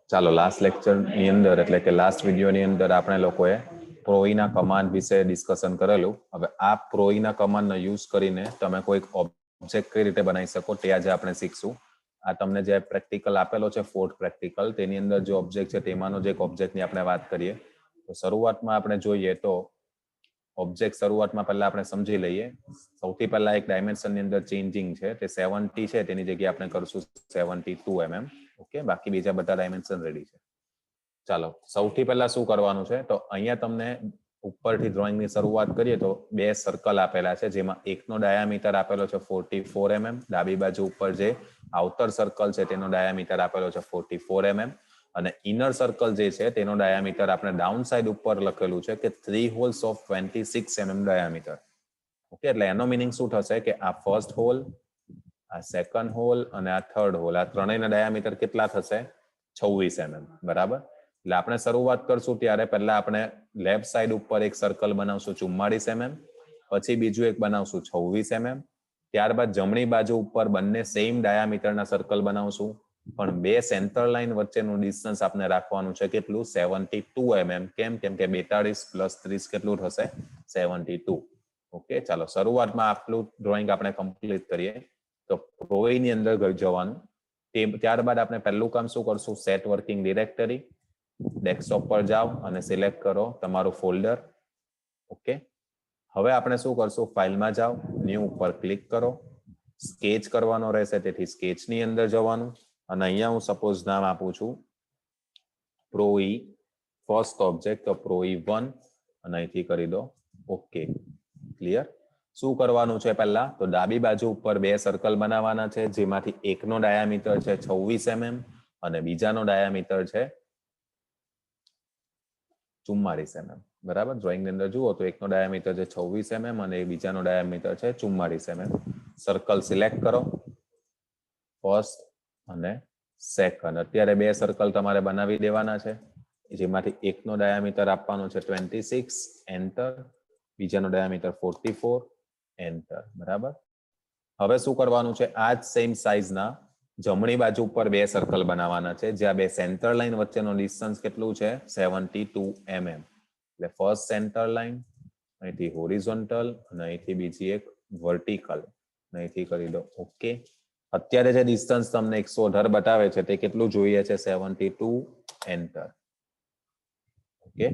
ચાલો લાસ્ટ લેક્ચરની અંદર એટલે કે લાસ્ટ વિડીયોની અંદર આપણે લોકોએ પ્રોઈના કમાન્ડ વિશે ડિસ્કશન કરેલું. હવે આ પ્રોઈના કમાન્ડનો યુઝ કરીને તમે કોઈક ઓબ્જેક્ટ કઈ રીતે બનાવી શકો તે આજે આપણે શીખશું. આ તમને જે પ્રેક્ટિકલ આપેલો છે ફોર્થ પ્રેક્ટિકલ, તેની અંદર જે ઓબ્જેક્ટ છે તેમાંનો જે એક ઓબ્જેક્ટની આપણે વાત કરીએ. તો શરૂઆતમાં આપણે જોઈએ તો ઓબ્જેક્ટ શરૂઆતમાં પહેલા આપણે સમજી લઈએ. સૌથી પહેલા એક ડાયમેન્શનની અંદર ચેન્જિંગ છે, તે 70 છે, તેની જગ્યાએ આપણે કરશું 72 mm. ઓકે, બાકી બીજા બધા ડાયમેન્શન રેડી છે. ચાલો સૌથી પહેલા શું કરવાનું છે, તો અહીંયા તમને ઉપરથી ડ્રોઈંગની શરૂઆત કરીએ તો બે સર્કલ આપેલા છે, જેમાં એકનો ડાયામીટર આપેલો છે 44 mm. ડાબી બાજુ ઉપર જે આઉટર સર્કલ છે તેનો ડાયામીટર આપેલો છે 44 mm. અને ઇનર સર્કલ જે છે તેનો ડાયામીટર આપણે ડાઉન સાઈડ ઉપર લખેલું છે કે 3 holes of 26 mm diameter. Okay, એટલે એનો મિનિંગ શું થશે કે આ ફર્સ્ટ હોલ, આ સેકન્ડ હોલ અને આ થર્ડ હોલ, આ ત્રણેયના ડાયામીટર કેટલા થશે? 26 mm. બરાબર. એટલે આપણે શરૂઆત કરશું ત્યારે પહેલા આપણે લેફ્ટ સાઈડ ઉપર એક સર્કલ બનાવશું 44 mm, પછી બીજું એક બનાવશું 26 mm. ત્યારબાદ જમણી બાજુ ઉપર બંને સેમ ડાયામીટરના સર્કલ બનાવશું, પણ બે સેન્ટર લાઈન વચ્ચેનું ડિસ્ટન્સ આપણે રાખવાનું છે કેટલું? 72 mm. કેમ? કેમ કે 42 + 30 કેટલું થશે? 72. ઓકે, ચાલો શરૂઆતમાં આટલું ડ્રોઈંગ આપણે કમ્પ્લીટ કરીએ. તો પ્રોઈની અંદર જવાનું. ત્યારબાદ આપણે પહેલું કામ શું કરશું? Set working directory. ડેસ્કટોપ પર જાઓ અને સિલેક્ટ કરો તમારું ફોલ્ડર. ઓકે, હવે આપણે શું કરશું? ફાઇલમાં જાઓ, ન્યૂ ઉપર ક્લિક કરો, સ્કેચ કરવાનો રહેશે, તેથી સ્કેચની અંદર જવાનું અને અહીંયા હું સપોઝ નામ આપું છું પ્રોઈ ફર્સ્ટ ઓબ્જેક્ટ, તો પ્રોઈ 1 અને અહીંથી કરી દો ઓકે. ક્લિયર? શું કરવાનું છે પહેલા? તો ડાબી બાજુ ઉપર બે સર્કલ બનાવવાના છે, જેમાંથી એકનો ડાયામીટર છે 26 mm અને બીજાનો ડાયામીટર છે 44 mm. બરાબર. ડ્રોઈંગની અંદર જુઓ તો એકનો ડાયામીટર છે 26 mm અને બીજાનો ડાયામીટર છે 44 mm. સર્કલ સિલેક્ટ કરો, ફર્સ્ટ અને સેકન્ડ. અત્યારે બે સર્કલ તમારે બનાવી દેવાના છે, જેમાંથી એકનો ડાયામીટર આપવાનો છે 26, એન્ટર. બીજાનો ડાયામીટર 44, એન્ટર. બરાબર. હવે શું કરવાનું છે? આ જ સેમ સાઇઝના જમણી બાજુ ઉપર બે સર્કલ બનાવવાના છે, જ્યાં બે સેન્ટર લાઈન વચ્ચેનો ડિસ્ટન્સ કેટલું છે? 72 mm. એટલે ફર્સ્ટ સેન્ટર લાઈન, અહીંથી હોરિઝોન્ટલ અને અહીંથી બીજી એક વર્ટિકલ, અહીંથી કરી દો ઓકે. અત્યારે જે ડિસ્ટન્સ તમને 118 બતાવે છે તે કેટલું જોઈએ છે? 72, એન્ટર. ઓકે,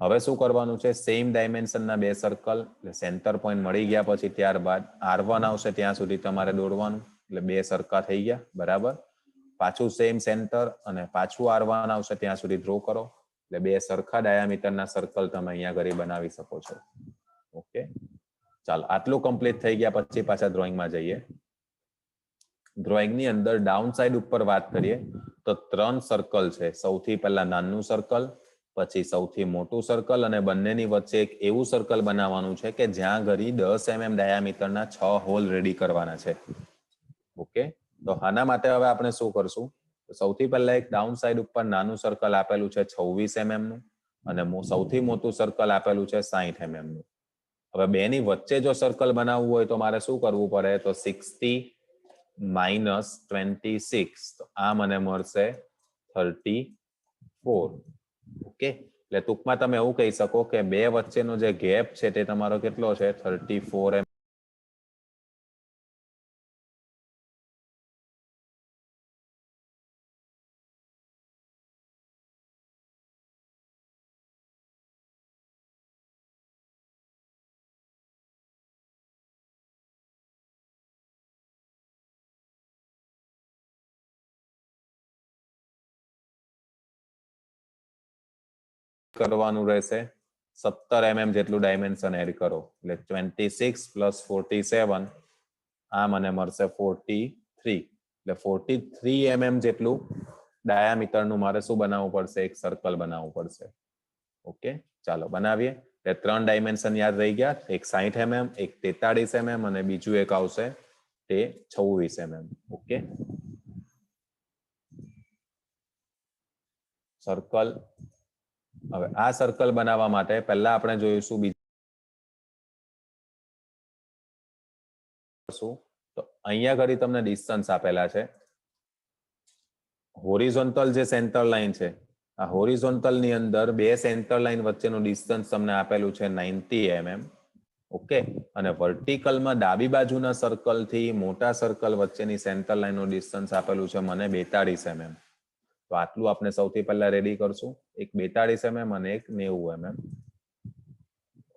હવે શું કરવાનું છે? સેમ ડાયમેન્શનના બે સર્કલ, એટલે સેન્ટર પોઈન્ટ મળી ગયા પછી ત્યારબાદ R1 આવશે ત્યાં સુધી તમારે દોડવાનું, એટલે બે સરખા થઈ ગયા. બરાબર. પાછું સેમ સેન્ટર અને પાછું R1 આવશે ત્યાં સુધી ડ્રો કરો, એટલે બે સરખા ડાયામીટરના સર્કલ તમે અહીંયા ઘરે બનાવી શકો છો. ઓકે, ચાલો આટલું કમ્પ્લીટ થઈ ગયા પછી પાછા ડ્રોઈંગમાં જઈએ. ડ્રોઈંગની અંદર ડાઉન સાઈડ ઉપર વાત કરીએ તો ત્રણ સર્કલ છે. સૌથી પહેલા નાનું સર્કલ, પછી સૌથી મોટું સર્કલ અને બંનેની વચ્ચે એક એવું સર્કલ બનાવવાનું છે કે જ્યાં ઘડી 10 mm ડાયામીટરના 6 હોલ રેડી કરવાના છે. ઓકે, તો આના માટે હવે આપણે શું કરશું? સૌથી પહેલા એક ડાઉન સાઈડ ઉપર નાનું સર્કલ આપેલું છે 26 mm નું અને સૌથી મોટું સર્કલ આપેલું છે 60 mm નું. હવે બેની વચ્ચે જો સર્કલ બનાવવું હોય તો મારે શું કરવું પડે? તો 60 - 26, તો આ મને મળશે 34. ઓકે, એટલે ટૂંકમાં તમે એવું કહી શકો કે બે વચ્ચેનો જે ગેપ છે તે તમારો કેટલો છે? 34 mm. કરવાનું રહેશે 17 mm જેટલું ડાયમેન્શન એડ કરો, એટલે 26 + 47, આ મને મળશે 43. એટલે 43 mm જેટલું ડાયામીટરનું મારે શું બનાવવું પડશે? એક સર્કલ બનાવવું પડશે. ઓકે, ચાલો બનાવીએ. એટલે ત્રણ ડાયમેન્શન યાદ રહી ગયા, એક 60 mm, એક 43 mm અને બીજું એક આવશે તે 26 mm. Okay, circle. હવે આ સર્કલ બનાવવા માટે પહેલા આપણે જોઈશું બીજું, તો અહીંયા ઘડી તમને ડિસ્ટન્સ આપેલા છે હોરિઝોન્ટલ જે સેન્ટર લાઈન છે, આ હોરિઝોન્ટલ ની અંદર બે સેન્ટર લાઈન વચ્ચેનું ડિસ્ટન્સ તમને આપેલું છે 90 mm. ઓકે, અને વર્ટિકલમાં ડાબી બાજુના સર્કલ થી મોટા સર્કલ વચ્ચેની સેન્ટર લાઈનનું ડિસ્ટન્સ આપેલું છે મને 42 mm. તો આટલું આપણે સૌથી પહેલા રેડી કરશું, એક 42 mm અને એક 90 mm.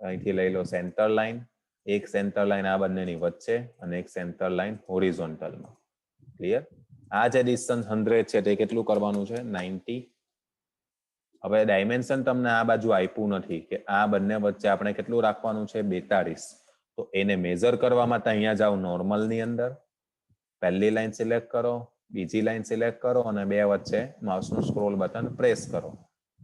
અહીંથી લઈ લો સેન્ટર લાઈન, એક સેન્ટર લાઈન આ બંનેની વચ્ચે અને એક સેન્ટર લાઈન હોરિઝોન્ટલમાં. ક્લિયર? આ જે ડિસ્ટન્સ 100 છે તે કેટલું કરવાનું છે? 90. હવે ડાયમેન્શન તમને આ બાજુ આપ્યું નથી કે આ બંને વચ્ચે આપણે કેટલું રાખવાનું છે? 42. તો એને મેઝર કરવા માટે અહીંયા જાઓ નોર્મલ ની અંદર, પહેલી લાઈન સિલેક્ટ કરો, બીજી લાઈન સિલેક્ટ કરો અને બે વચ્ચે માઉસનું સ્ક્રોલ બટન પ્રેસ કરો.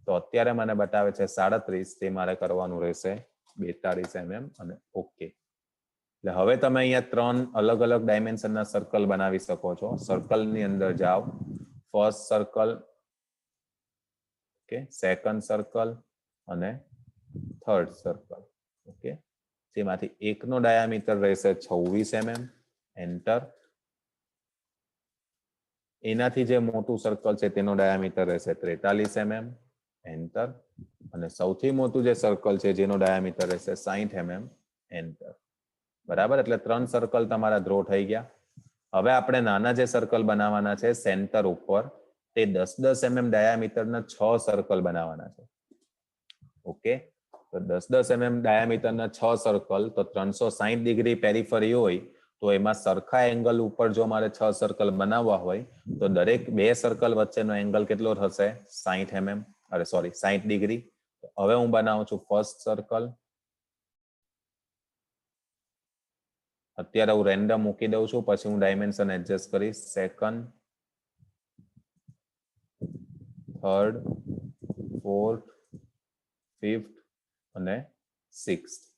તો અત્યારે મને બતાવે છે 37, તે મારે કરવાનું રહેશે 42 mm અને ઓકે. એટલે હવે તમે અહીંયા 3 અલગ અલગ ડાયમેન્શનના સર્કલ બનાવી શકો છો. સર્કલ ની અંદર જાઓ, first circle, okay, second circle અને થર્ડ સર્કલ. ઓકે, જેમાંથી એકનો ડાયામીટર રહેશે 26 mm. એન્ટર. એનાથી જે મોટું સર્કલ છે તેનો ડાયામીટર રહેશે 43 mm. એન્ટર. અને સૌથી મોટું જે સર્કલ છે જેનો ડાયામીટર રહેશે 60 mm. એન્ટર. બરાબર, એટલે 3 સર્કલ તમારા ડ્રો થઈ ગયા. હવે આપણે નાના જે સર્કલ બનાવવાના છે સેન્ટર ઉપર, તે 10-10 mm ડાયામીટરના 6 સર્કલ બનાવવાના છે. ઓકે, તો 10-10 mm ડાયામીટરના 6 સર્કલ, તો 360 ડિગ્રી પેરીફરી હોય તો એમાં સરખા એંગલ ઉપર જો મારે 6 સર્કલ બનાવવા હોય તો દરેક બે સર્કલ વચ્ચેનો એંગલ કેટલો થશે? 60 mm, અરે સોરી 60 ડિગ્રી. હવે હું બનાવું છું ફર્સ્ટ સર્કલ. અત્યારે હું રેન્ડમ મૂકી દઉં છું, પછી હું ડાયમેન્શન એડજસ્ટ કરીશ. સેકન્ડ, થર્ડ, ફોર્થ, ફિફ્થ અને સિક્સ્થ.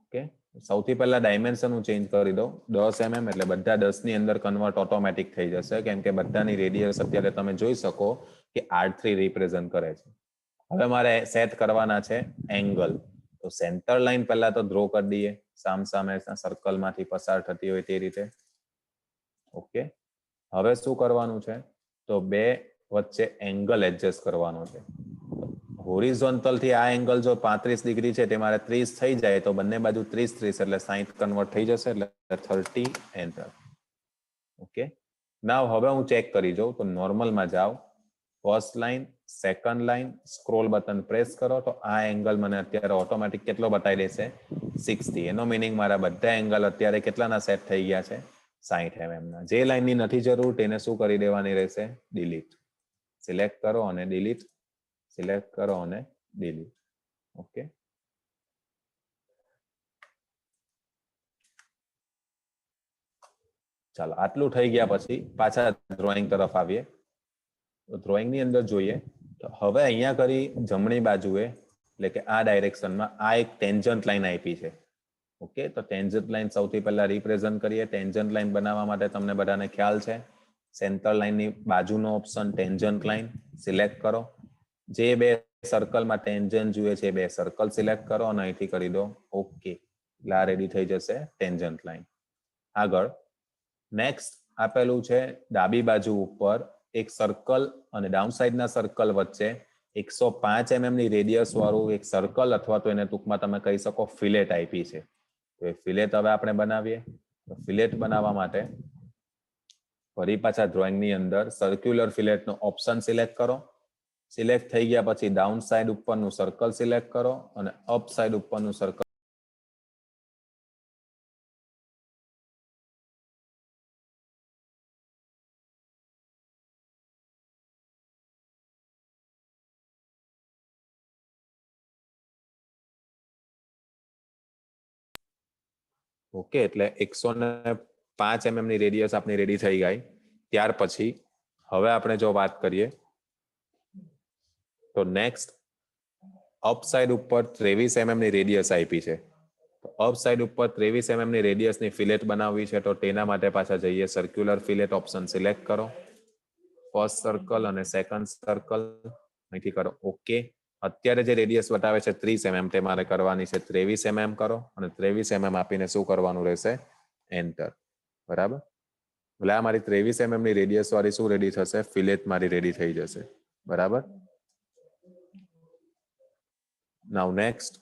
ઓકે, સૌથી પહેલા ડાયમેન્શન હું ચેન્જ કરી દઉં 10 mm, એટલે બધા 10 ની અંદર કન્વર્ટ ઓટોમેટિક થઈ જશે, કેમ કે બધાની રેડિયસ અત્યારે તમે જોઈ શકો કે R3 રિપ્રેઝન્ટ કરે છે. હવે મારે સેટ કરવાના છે એંગલ. તો સેન્ટર લાઈન પહેલા તો ડ્રો કરી દઈએ, સામસામે સર્કલમાંથી પસાર થતી હોય તે રીતે. ઓકે, હવે શું કરવાનું છે? તો બે વચ્ચે એંગલ એડજસ્ટ કરવાનો છે. હોરિઝોન્ટલ થી આ એંગલ જો 35 ડિગ્રી છે તે મારે 30 થઈ જાય તો બંને બાજુ 30-30 એટલે 60 કન્વર્ટ થઈ જશે, એટલે 30. એન્ટર. ઓકે, નાવ હવે હું ચેક કરી જાઉં તો નોર્મલમાં જાઓ, first line, second line, scroll button press કરો તો આ એંગલ મને અત્યારે ઓટોમેટિક કેટલો બતાવી દેશે? 60. એનો મિનિંગ મારા બધા એંગલ અત્યારે કેટલાના સેટ થઈ ગયા છે? 60 mm ના. જે લાઈનની નથી જરૂર તેને શું કરી દેવાની રહેશે? ડિલીટ. સિલેક્ટ કરો અને ડિલીટ, સિલેક્ટ કરો અને ડિલીટ. ઓકે, ચાલો આટલું થઈ ગયા પછી પાછા ડ્રોઈંગ તરફ આવીએ. ડ્રોઈંગ ની અંદર જોઈએ તો હવે અહીંયા કરી જમણી બાજુએ, એટલે કે આ ડાયરેક્શનમાં આ એક ટેન્જન્ટ લાઈન આપી છે. ઓકે, તો ટેન્જન્ટ લાઈન સૌથી પહેલા રિપ્રેઝન્ટ કરીએ. ટેન્જન્ટ લાઈન બનાવવા માટે તમને બધાને ખ્યાલ છે, સેન્ટર લાઈનની બાજુનો ઓપ્શન ટેન્જન્ટ લાઈન સિલેક્ટ કરો. જે બે સર્કલમાં ટેન્જન્ટ જોઈએ છે બે સર્કલ સિલેક્ટ કરો અને અહીંથી કરી દો ઓકે. એટલે આ રેડી થઈ જશે ટેન્જન્ટ લાઈન. આગળ નેક્સ્ટ આપેલું છે ડાબી બાજુ ઉપર એક સર્કલ અને ડાઉન સાઈડના સર્કલ વચ્ચે 105 mm ની રેડિયસ વાળું એક સર્કલ, અથવા તો એને ટૂંકમાં તમે કહી શકો ફિલેટ આપી છે. તો એ ફિલેટ હવે આપણે બનાવીએ. તો ફિલેટ બનાવવા માટે ફરી પાછા ડ્રોઈંગની અંદર સર્ક્યુલર ફિલેટનો ઓપ્શન સિલેક્ટ કરો. સિલેક્ટ થઈ ગયા પછી ડાઉન સાઈડ ઉપરનું સર્કલ સિલેક્ટ કરો અને અપ સાઈડ ઉપરનું સર્કલ ઓકે. એટલે 105 mm ની રેડિયસ આપણી રેડી થઈ ગઈ. ત્યાર પછી હવે આપણે જો વાત કરીએ તો નેક્સ્ટ અપ સાઈડ ઉપર 23 mm ની રેડિયસ આપી છે. તો અપ સાઈડ ઉપર 23 mm ની રેડિયસની ફિલેટ બનાવવી છે, તો તેના માટે પાછા જઈએ સર્ક્યુલર ફિલેટ ઓપ્શન સિલેક્ટ કરો. ફર્સ્ટ સર્કલ અને સેકન્ડ સર્કલ અહીંથી કરો ઓકે. અત્યારે જે રેડિયસ બતાવે છે 30 mm તે મારે કરવાની છે 23 mm કરો અને 23 mm આપીને શું કરવાનું રહેશે? એન્ટર. બરાબર. એટલે આ મારી 23 mm ની રેડિયસ વાળી શું રેડી થશે? ફિલેટ મારી રેડી થઈ જશે. બરાબર. નાઉ નેક્સ્ટ,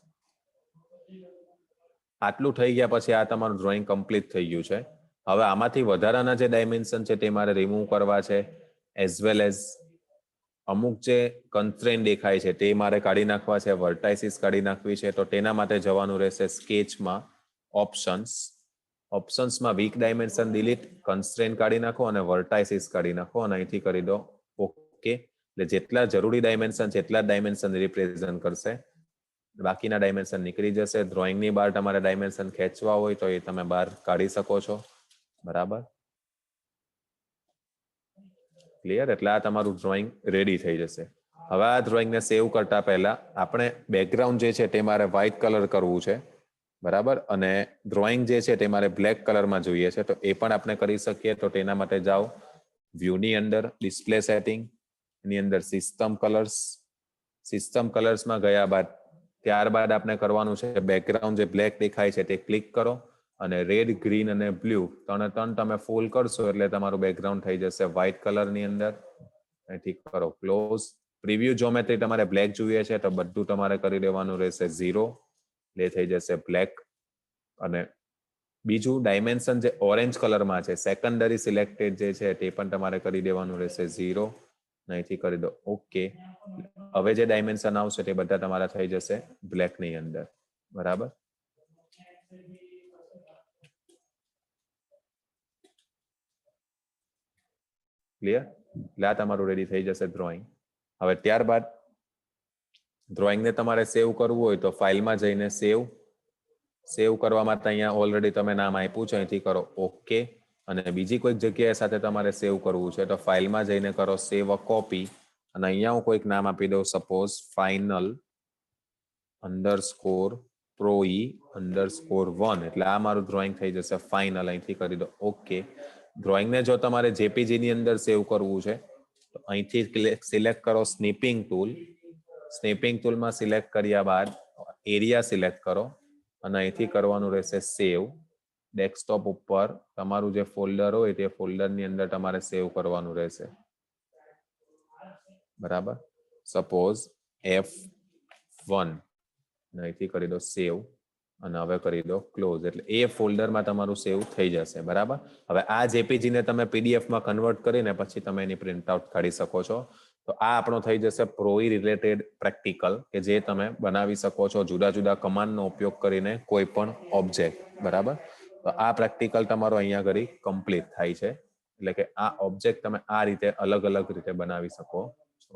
આટલું થઈ ગયા પછી આ તમારું ડ્રોઈંગ કમ્પ્લીટ થઈ ગયું છે. હવે આમાંથી વધારાના જે ડાયમેન્શન છે તે મારે રિમૂવ કરવા છે, એઝ વેલ એઝ અમુક જે કન્સ્ટ્રેન્ટ દેખાય છે તે મારે કાઢી નાખવા છે, વર્ટાઇસિસ કાઢી નાખવી છે. તો તેના માટે જવાનું રહેશે સ્કેચમાં, ઓપ્શન્સ. ઓપ્શન્સમાં વીક ડાયમેન્શન ડિલીટ, કન્સ્ટ્રેન્ટ કાઢી નાખો અને વર્ટાઇસિસ કાઢી નાખો અને અહીંથી કરી દો ઓકે. એટલે જેટલા જરૂરી ડાયમેન્શન છે એટલા ડાયમેન્શન રિપ્રેઝન્ટ કરશે, બાકીના ડાયમેન્શન નીકળી જશે. ડ્રોઈંગની બહાર તમારે ડાયમેન્શન ખેંચવા હોય તો એ તમે બહાર કાઢી શકો છો. બરાબર, ક્લિયર? એટલે આ તમારું ડ્રોઈંગ રેડી થઈ જશે. હવે આ ડ્રોઈંગને સેવ કરતા પહેલા આપણે બેકગ્રાઉન્ડ જે છે તે મારે વ્હાઇટ કલર કરવું છે. બરાબર, અને ડ્રોઈંગ જે છે તે મારે બ્લેક કલરમાં જોઈએ છે. તો એ પણ આપણે કરી શકીએ. તો તેના માટે જાઓ વ્યૂની અંદર, ડિસ્પ્લે સેટિંગ, એની અંદર સિસ્ટમ કલર્સ. સિસ્ટમ કલર્સમાં ગયા બાદ ત્યારબાદ આપણે કરવાનું છે બેકગ્રાઉન્ડ જે બ્લેક દેખાય છે તે ક્લિક કરો અને રેડ, ગ્રીન અને બ્લુ ત્રણ તમે ફૂલ કરશો એટલે તમારું બેકગ્રાઉન્ડ થઈ જશે વ્હાઇટ કલરની અંદર. અહીંથી કરો ક્લોઝ. પ્રિવ્યુ જ્યોમેટ્રી તમારે બ્લેક જોઈએ છે તો બધું તમારે કરી દેવાનું રહેશે 0, એટલે થઈ જશે બ્લેક. અને બીજું ડાયમેન્શન જે ઓરેન્જ કલરમાં છે, સેકન્ડરી સિલેક્ટેડ જે છે તે પણ તમારે કરી દેવાનું રહેશે 0. અહીંથી કરી દો ઓકે. હવે જે ડાયમેન્શન આવશે તે બધા તમારા થઈ જશે બ્લેક ની અંદર. બરાબર, ક્લિયર? એટલે આ તમારું રેડી થઈ જશે ડ્રોઈંગ. હવે ત્યારબાદ ડ્રોઈંગને તમારે સેવ કરવું હોય તો ફાઇલમાં જઈને સેવ કરવા માટે અહીંયા ઓલરેડી તમે નામ આપ્યું છે, અહીંથી કરો ઓકે. અને બીજી કોઈક જગ્યાએ સાથે તમારે સેવ કરવું છે તો ફાઇલમાં જઈને કરો સેવ અ કોપી અને અહીંયા હું કોઈક નામ આપી દઉં, સપોઝ ફાઇનલ _pro_e_1. એટલે આ મારું ડ્રોઈંગ થઈ જશે ફાઇનલ. અહીંથી કરી દો ઓકે. ડ્રોઈંગને જો તમારે જેપીજી ની અંદર સેવ કરવું છે તો અહીંથી સિલેક્ટ કરો સ્નીપિંગ ટૂલ. સ્નેપિંગ ટૂલમાં સિલેક્ટ કર્યા બાદ એરિયા સિલેક્ટ કરો અને અહીંથી કરવાનું રહેશે સેવ. ડેસ્કટોપ ઉપર તમારું જે ફોલ્ડર હોય તે ફોલ્ડરની અંદર તમારે સેવ કરવાનું રહેશે. બરાબર, સપોઝ F1 અહીંથી કરી દો સેવ અને હવે કરી દો ક્લોઝ. એટલે એ ફોલ્ડરમાં તમારું સેવ થઈ જશે. બરાબર, હવે આ જેપીજી ને તમે પીડીએફમાં કન્વર્ટ કરીને પછી તમે એની પ્રિન્ટ આઉટ કાઢી શકો છો. તો આ આપણો થઈ જશે પ્રોઈ રિલેટેડ પ્રેક્ટિકલ કે જે તમે બનાવી શકો છો જુદા જુદા કમાન્ડનો ઉપયોગ કરીને કોઈ પણ ઓબ્જેક્ટ. બરાબર, તો આ પ્રેક્ટિકલ તમારો અહીંયા ઘડી કમ્પ્લીટ થાય છે. એટલે કે આ ઓબ્જેક્ટ તમે આ રીતે અલગ અલગ રીતે બનાવી શકો છો.